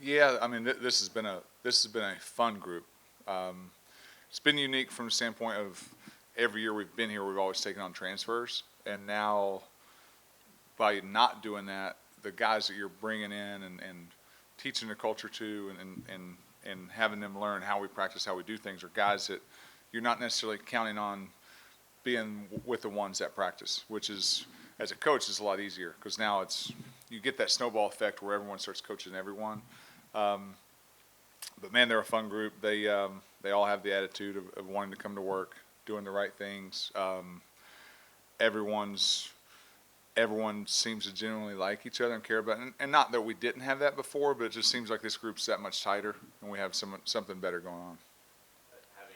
Yeah, I mean, this has been a fun group. Um, it's been unique from the standpoint of every year we've been here, we've always taken on transfers, and now by not doing that, the guys that you're bringing in and teaching the culture to, and having them learn how we practice, how we do things, are guys that you're not necessarily counting on being with the ones that practice, which is, as a coach, is a lot easier because now it's you get that snowball effect where everyone starts coaching everyone. Um, but man, they're a fun group. They all have the attitude of wanting to come to work, doing the right things. Everyone's everyone seems to genuinely like each other and care about it. And not that we didn't have that before, but it just seems like this group's that much tighter and we have something better going on. Having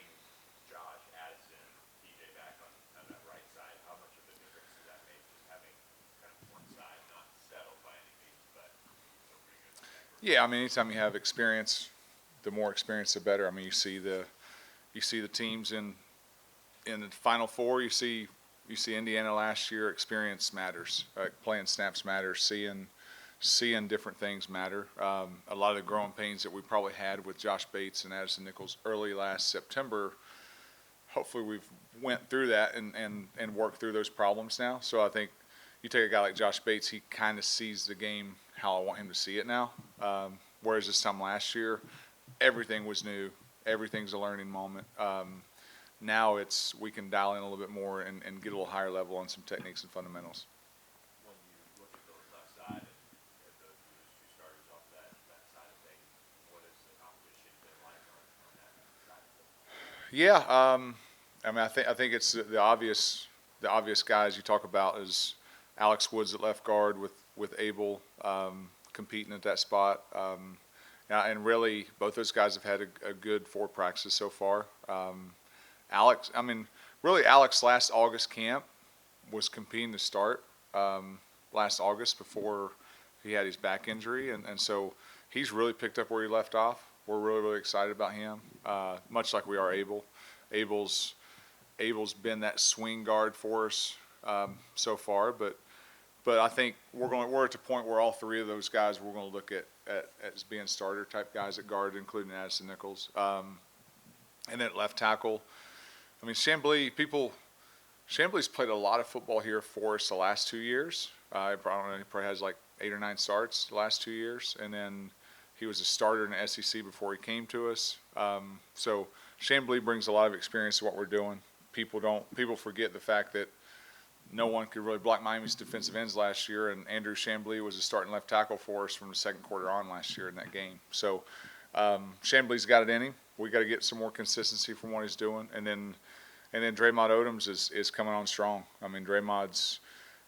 Josh, Addison, DJ back on that right side, how much of a difference does that make? Just having kind of one side not settled by any means, but still pretty good in that group. Yeah, I mean, anytime you have experience, the more experience, the better. I mean, you see the teams in the Final Four. You see Indiana last year. Experience matters. Playing snaps matters. Seeing different things matter. A lot of the growing pains that we probably had with Josh Bates and Addison Nichols early last September. Hopefully, we've went through that and worked through those problems now. So I think you take a guy like Josh Bates, he kind of sees the game how I want him to see it now. Whereas this time last year, everything was new. Everything's a learning moment. Now we can dial in a little bit more and get a little higher level on some techniques and fundamentals. When you look at the left side and you lose two starters off that side of things, what has the competition been like on that side of things? Yeah, I mean, I think it's the obvious guys you talk about is Alex Woods at left guard with Abel competing at that spot. And really, both those guys have had a good four practices so far. Alex, I mean, really, Alex last August camp was competing to start last August before he had his back injury, and so he's really picked up where he left off. We're really, really excited about him, much like we are Abel. Abel's Abel's been that swing guard for us so far, but I think we're at the point where all three of those guys we're going to look at as being starter type guys at guard, including Addison Nichols, and then at left tackle. I mean, Chambly's played a lot of football here for us the last 2 years. I don't know, he probably has like 8 or 9 starts the last 2 years, and then he was a starter in the SEC before he came to us. So Chambly brings a lot of experience to what we're doing. People forget the fact that no one could really block Miami's defensive ends last year, and Andrew Chambly was a starting left tackle for us from the second quarter on last year in that game. So Chambly's got it in him. We got to get some more consistency from what he's doing, and then Draymond Odoms is coming on strong. I mean,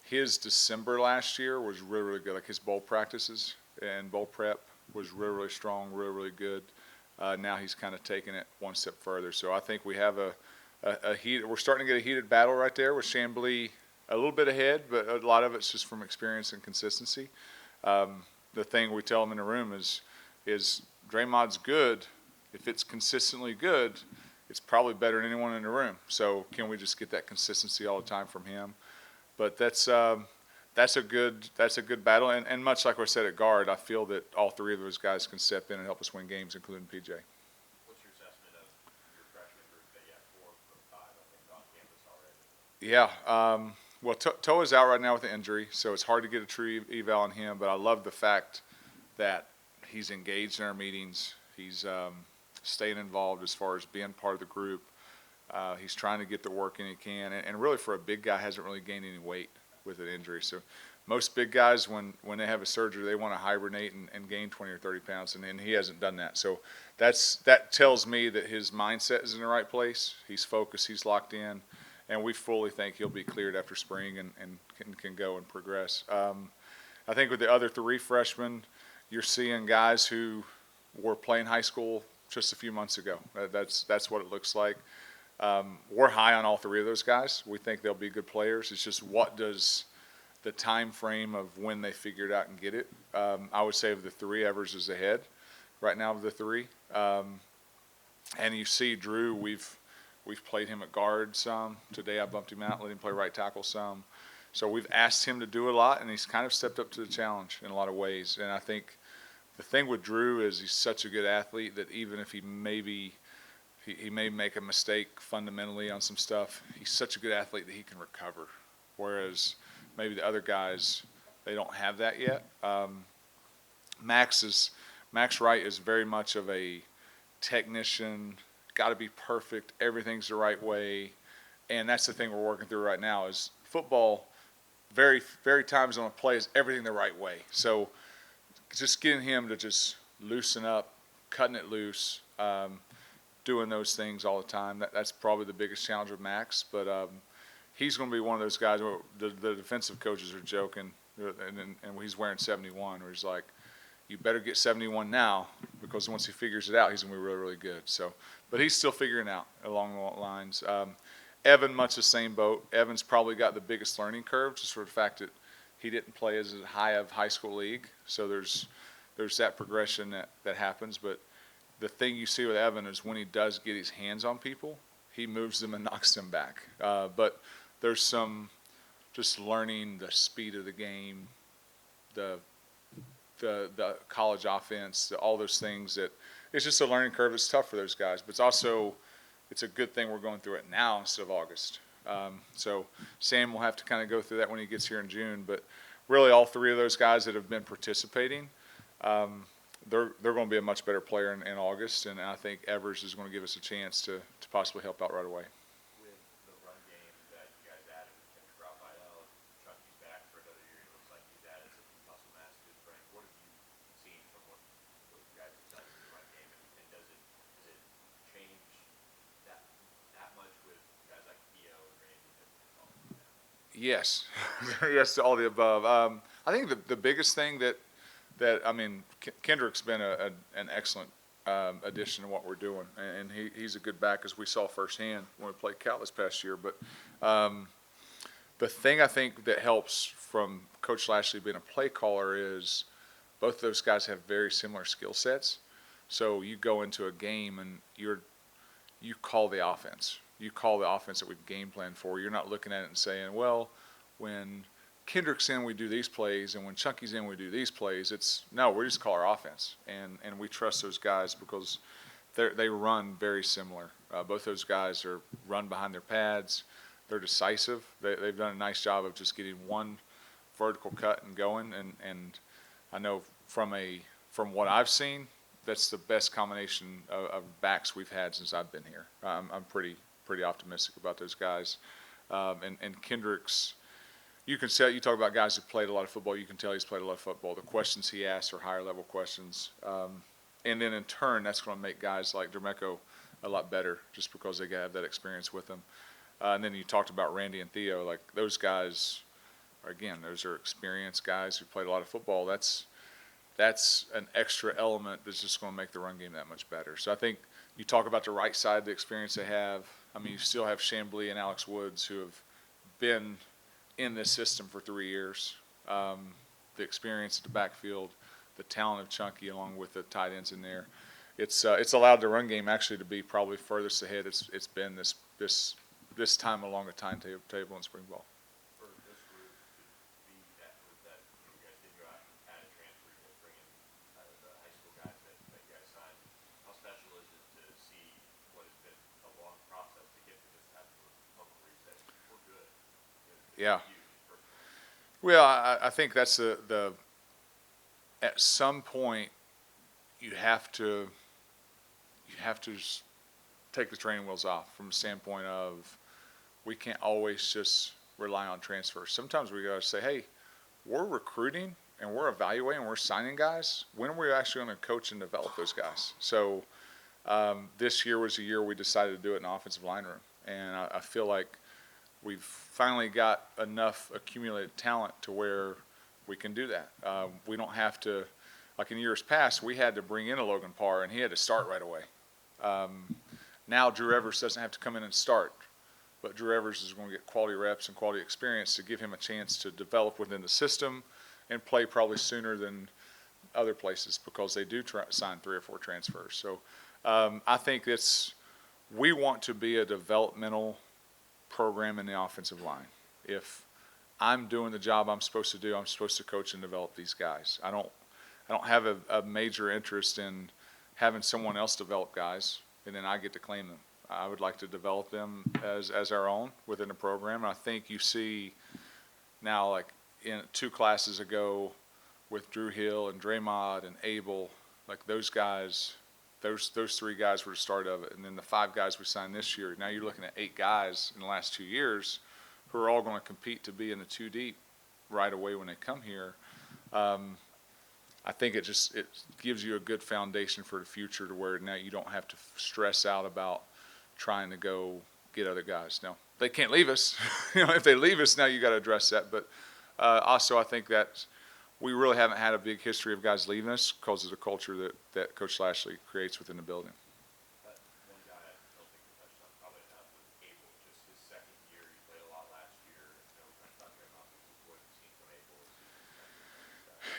his December last year was really, really good. Like his bowl practices and bowl prep was really, really strong, really, really good. Now he's kind of taking it one step further. So I think we have we're starting to get a heated battle right there with Chambly a little bit ahead, but a lot of it's just from experience and consistency. The thing we tell them in the room is Draymond's good. If it's consistently good, it's probably better than anyone in the room. So can we just get that consistency all the time from him? But that's a good battle. And much like I said at guard, I feel that all three of those guys can step in and help us win games, including PJ. What's your assessment of your freshman group that you have 4 from 5, I think, on campus already? Yeah. Well, Toa's out right now with an injury, so it's hard to get a true eval on him. But I love the fact that he's engaged in our meetings. He's staying involved as far as being part of the group. He's trying to get the work in he can. And really, for a big guy, hasn't really gained any weight with an injury. So most big guys, when they have a surgery, they want to hibernate and gain 20 or 30 pounds, and he hasn't done that. So that tells me that his mindset is in the right place. He's focused. He's locked in. And we fully think he'll be cleared after spring and can go and progress. I think with the other 3 freshmen, you're seeing guys who were playing high school just a few months ago. That's what it looks like. We're high on all 3 of those guys. We think they'll be good players. It's just what does the time frame of when they figure it out and get it. I would say of the 3, Evers is ahead right now of the 3. And you see Drew, we've played him at guard some. Today I bumped him out, let him play right tackle some. So we've asked him to do a lot, and he's kind of stepped up to the challenge in a lot of ways. And I think the thing with Drew is he's such a good athlete that even if he may make a mistake fundamentally on some stuff, he's such a good athlete that he can recover. Whereas maybe the other guys, they don't have that yet. Max Wright is very much of a technician, got to be perfect, everything's the right way, and that's the thing we're working through right now is football. Very times on a play is everything the right way. So just getting him to just loosen up, cutting it loose, doing those things all the time. That's probably the biggest challenge with Max. But he's going to be one of those guys where the defensive coaches are joking, and he's wearing 71, where he's like, you better get 71 now because once he figures it out, he's going to be really, really good. So, but he's still figuring out along the lines. Evan, much the same boat. Evan's probably got the biggest learning curve, just for the fact that he didn't play as high of high school league. So there's that progression that happens. But the thing you see with Evan is when he does get his hands on people, he moves them and knocks them back. But there's some just learning the speed of the game, the college offense, all those things that it's just a learning curve. It's tough for those guys, but it's a good thing we're going through it now instead of August. So Sam will have to kind of go through that when he gets here in June. But really, all three of those guys that have been participating, they're going to be a much better player in August, and I think Evers is going to give us a chance to possibly help out right away. With the run game that you guys added with Kendrick Raphael, Chucky's back for another year. It looks like he's added some muscle mass to his frame. What have you seen from what you guys have done in the run game, and does it change that much with guys like Theo and Randy and all of that? Yes, yes to all the above. I think the biggest thing that I mean, Kendrick's been an excellent addition to what we're doing, and he's a good back, as we saw firsthand when we played Cal this past year. But the thing I think that helps from Coach Lashley being a play caller is both those guys have very similar skill sets. So you go into a game and you call the offense. You call the offense that we've game planned for. You're not looking at it and saying, well, when Kendrick's in, we do these plays, and when Chunky's in, we do these plays. No, we just call our offense, and we trust those guys because they run very similar. Both those guys are run behind their pads. They're decisive. They've done a nice job of just getting one vertical cut and going, and I know from what I've seen, that's the best combination of backs we've had since I've been here. I'm pretty optimistic about those guys, and Kendrick's. You talk about guys who played a lot of football. You can tell he's played a lot of football. The questions he asks are higher level questions, and then in turn, that's going to make guys like Dermecco a lot better, just because they have that experience with them. And then you talked about Randy and Theo, like those guys. Again, those are experienced guys who played a lot of football. That's an extra element that's just going to make the run game that much better. So I think you talk about the right side, the experience they have. I mean, you still have Chamblee and Alex Woods who have been in this system for 3 years. The experience at the backfield, the talent of Chunky along with the tight ends in there. It's allowed the run game actually to be probably furthest ahead it's been this time along the timetable in spring ball. For this group to be that group that you guys did go out and add a transfer, you guys bring in the high school guys that you guys signed. How special is it to see what has been a long process to get to this type of level where you say we're good? Yeah. Well, I think that's at some point you have to just take the training wheels off from the standpoint of we can't always just rely on transfers. Sometimes we got to say, hey, we're recruiting and we're evaluating and we're signing guys. When are we actually going to coach and develop those guys? So this year was a year we decided to do it in an offensive line room, and I feel like we've finally got enough accumulated talent to where we can do that. We don't have to, like in years past, we had to bring in a Logan Parr, and he had to start right away. Now Drew Evers doesn't have to come in and start, but Drew Evers is going to get quality reps and quality experience to give him a chance to develop within the system and play probably sooner than other places because they do sign 3 or 4 transfers. So I think we want to be a developmental program in the offensive line. If I'm doing the job I'm supposed to do, I'm supposed to coach and develop these guys. a major interest in having someone else develop guys, and then I get to claim them. I would like to develop them as our own within the program. And I think you see now, like in 2 classes ago, with Drew Hill and Draymond and Abel, like those guys, those 3 guys were the start of it. And then the 5 guys we signed this year. Now you're looking at 8 guys in the last 2 years who are all going to compete to be in the 2 deep right away when they come here. I think it gives you a good foundation for the future to where now you don't have to stress out about trying to go get other guys. Now they can't leave us. If they leave us, now you got to address that. But also, I think that we really haven't had a big history of guys leaving us because of the culture that Coach Lashley creates within the building. But one guy I don't think we touched on probably enough was Abel. Just his second year, he played a lot last year. You know, we kind of talking about what we've seen from Abel.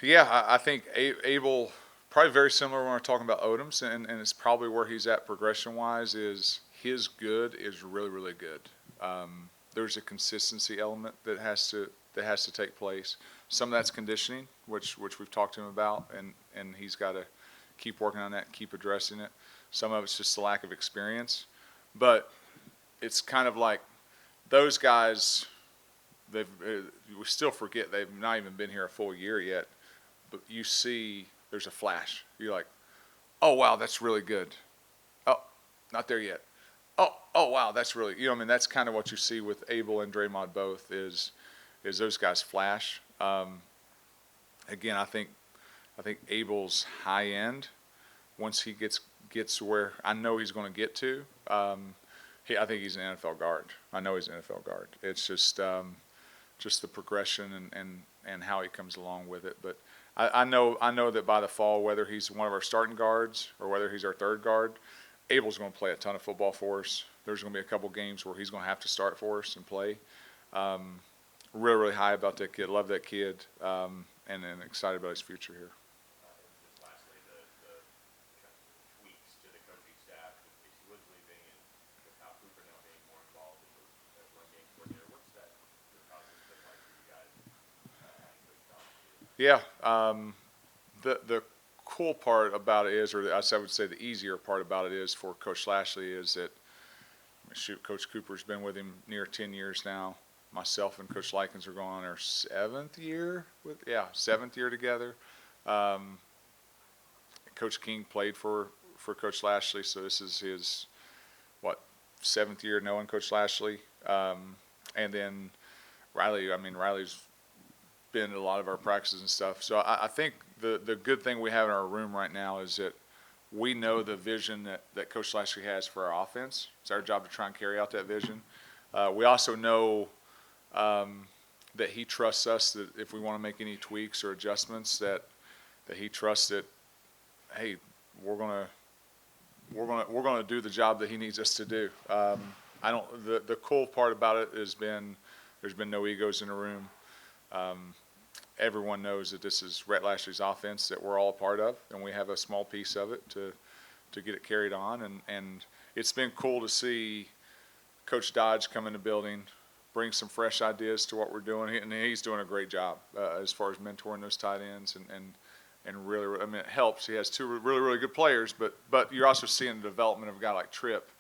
Yeah, I think Abel, probably very similar when we're talking about Odoms, and it's probably where he's at progression-wise is his good is really, really good. There's a consistency element that has to take place. Some of that's conditioning, which we've talked to him about, and he's got to keep working on that, keep addressing it. Some of it's just the lack of experience. But it's kind of like those guys, we still forget they've not even been here a full year yet, but you see there's a flash. You're like, oh, wow, that's really good. Oh, not there yet. Oh, wow, that's really, that's kind of what you see with Abel and Draymond both is those guys flash. Again, I think Abel's high end, once he gets where I know he's going to get to, I think he's an NFL guard. I know he's an NFL guard. It's just the progression and how he comes along with it. But I know that by the fall, whether he's one of our starting guards or whether he's our third guard, Abel's going to play a ton of football for us. There's going to be a couple games where he's going to have to start for us and play. Really, really high about that kid. Love that kid, and then excited about his future here. Just lastly, the kind of tweaks to the coaching staff with Casey Woods leaving and with Kyle Cooper now being more involved as run game coordinator. What's that the process been like for you guys adding Coach Dodge? Yeah, the cool part about it is, or I would say the easier part about it is for Coach Lashley is that, Coach Cooper's been with him near 10 years now. Myself and Coach Likens are going on our 7th year together. Coach King played for Coach Lashley, so this is his 7th year knowing Coach Lashley. And then Riley's been at a lot of our practices and stuff. So I think the good thing we have in our room right now is that we know the vision that Coach Lashley has for our offense. It's our job to try and carry out that vision. We also know that he trusts us, that if we want to make any tweaks or adjustments, that he trusts that, hey, we're gonna do the job that he needs us to do. The cool part about it has been there's been no egos in the room. Everyone knows that this is Rhett Lashley's offense that we're all a part of, and we have a small piece of it to get it carried on. And it's been cool to see Coach Dodge come in the building, bring some fresh ideas to what we're doing, and he's doing a great job as far as mentoring those tight ends and really, it helps. He has 2 really, really good players, but you're also seeing the development of a guy like Tripp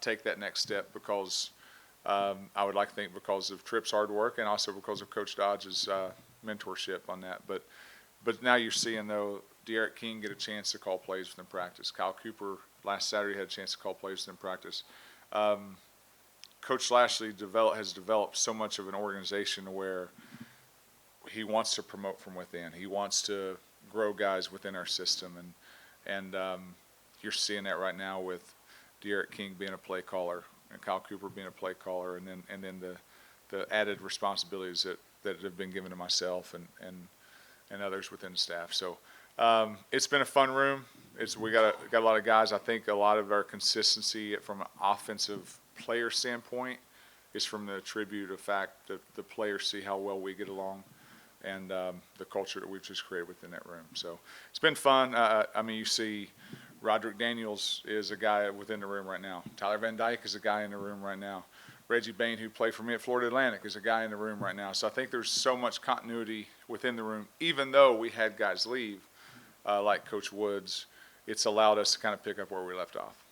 take that next step because I would like to think because of Tripp's hard work and also because of Coach Dodge's mentorship on that. But now you're seeing, though, De'Aaron King get a chance to call plays within practice. Kyle Cooper last Saturday had a chance to call plays within practice. Coach Lashley has developed so much of an organization where he wants to promote from within. He wants to grow guys within our system, and you're seeing that right now with De'Aaron King being a play caller and Kyle Cooper being a play caller, and then the added responsibilities that have been given to myself and others within the staff. So it's been a fun room. We got a lot of guys. I think a lot of our consistency from an offensive player standpoint is from the attribute of fact that the players see how well we get along and the culture that we've just created within that room. So it's been fun. You see Roderick Daniels is a guy within the room right now. Tyler Van Dyke is a guy in the room right now. Reggie Bain, who played for me at Florida Atlantic, is a guy in the room right now. So I think there's so much continuity within the room, even though we had guys leave. like Coach Woods, it's allowed us to kind of pick up where we left off.